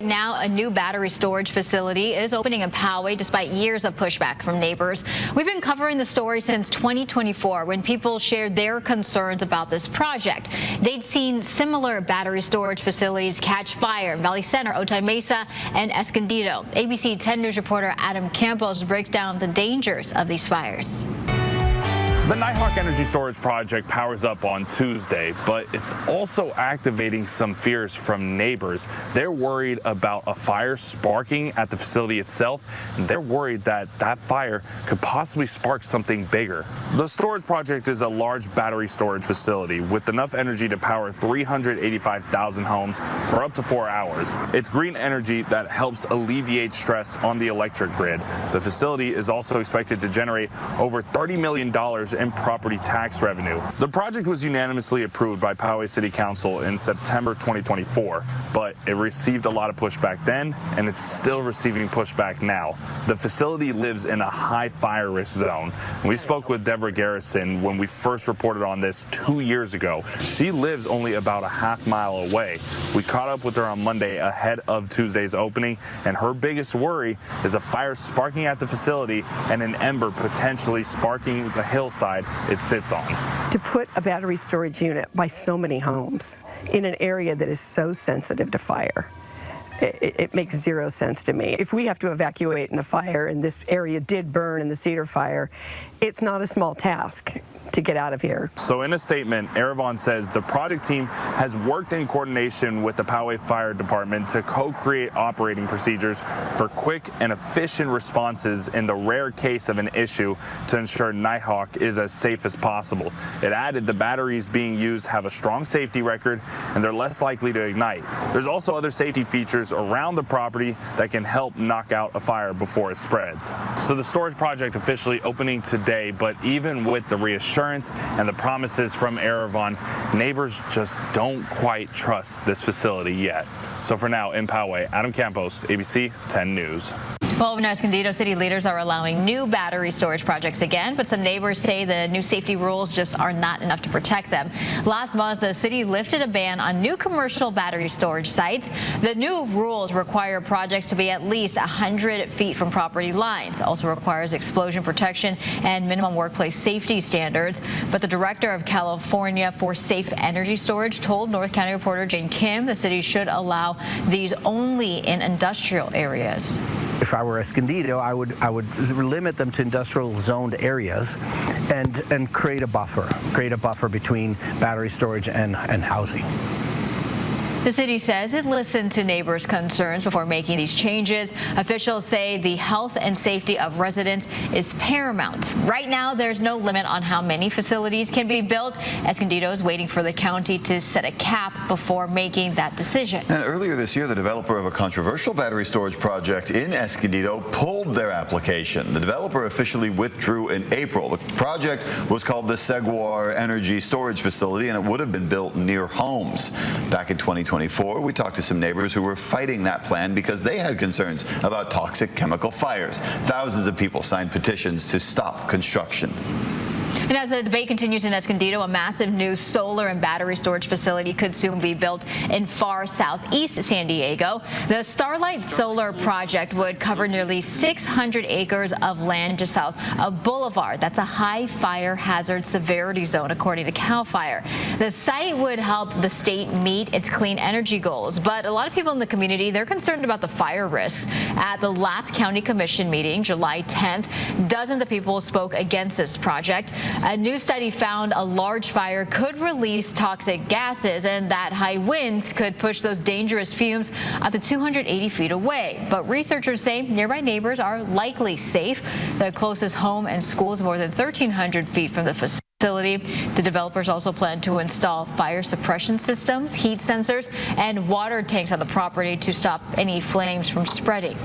Now, a new battery storage facility is opening in Poway despite years of pushback from neighbors. We've been covering the story since 2024 when people shared their concerns about this project. They'd seen similar battery storage facilities catch fire in Valley Center, Otay Mesa, and Escondido. ABC 10 News reporter Adam Campos breaks down the dangers of these fires. The Nighthawk Energy Storage Project powers up on Tuesday, but it's also activating some fears from neighbors. They're worried about a fire sparking at the facility itself, and they're worried that that fire could possibly spark something bigger. The storage project is a large battery storage facility with enough energy to power 385,000 homes for up to 4 hours. It's green energy that helps alleviate stress on the electric grid. The facility is also expected to generate over $30 million in property tax revenue. The project was unanimously approved by Poway City Council in September 2024, but it received a lot of pushback then, and it's still receiving pushback now. The facility lives in a high fire risk zone. We spoke with Deborah Garrison when we first reported on this 2 years ago. She lives only about a half-mile away. We caught up with her on Monday ahead of Tuesday's opening, and her biggest worry is a fire sparking at the facility and an ember potentially sparking the hillside it sits on. To put a battery storage unit by so many homes in an area that is so sensitive to fire, it makes zero sense to me. If we have to evacuate in a fire, and this area did burn in the Cedar fire, it's not a small task to get out of here. So in a statement, Erevan says the project team has worked in coordination with the Poway Fire Department to co-create operating procedures for quick and efficient responses in the rare case of an issue to ensure Nighthawk is as safe as possible. It added the batteries being used have a strong safety record and they're less likely to ignite. There's also other safety features around the property that can help knock out a fire before it spreads. So the storage project officially opening today, but even with the reassurance and the promises from Erevan, neighbors just don't quite trust this facility yet. So for now, in Poway, Adam Campos, ABC 10 News. Well, in Escondido, city leaders are allowing new battery storage projects again, but some neighbors say the new safety rules just are not enough to protect them. Last month, the city lifted a ban on new commercial battery storage sites. The new rules require projects to be at least 100 feet from property lines. Also requires explosion protection and minimum workplace safety standards. But the director of California for Safe Energy Storage told North County reporter Jane Kim the city should allow these only in industrial areas. If I were Escondido, I would limit them to industrial zoned areas and create a buffer between battery storage and housing. The city says it listened to neighbors' concerns before making these changes. Officials say the health and safety of residents is paramount. Right now, there's no limit on how many facilities can be built. Escondido is waiting for the county to set a cap before making that decision. And earlier this year, the developer of a controversial battery storage project in Escondido pulled their application. The developer officially withdrew in April. The project was called the Seguar Energy Storage Facility, and it would have been built near homes. Back in 2024, we talked to some neighbors who were fighting that plan because they had concerns about toxic chemical fires. Thousands of people signed petitions to stop construction. And as the debate continues in Escondido, a massive new solar and battery storage facility could soon be built in far southeast San Diego. The Starlight Solar project would cover nearly 600 acres of land just south of Boulevard. That's a high fire hazard severity zone, according to CAL FIRE. The site would help the state meet its clean energy goals, but a lot of people in the community, they're concerned about the fire risks. At the last county commission meeting, July 10th, dozens of people spoke against this project. A new study found a large fire could release toxic gases and that high winds could push those dangerous fumes up to 280 feet away. But researchers say nearby neighbors are likely safe. The closest home and school is more than 1,300 feet from the facility. The developers also plan to install fire suppression systems, heat sensors, and water tanks on the property to stop any flames from spreading.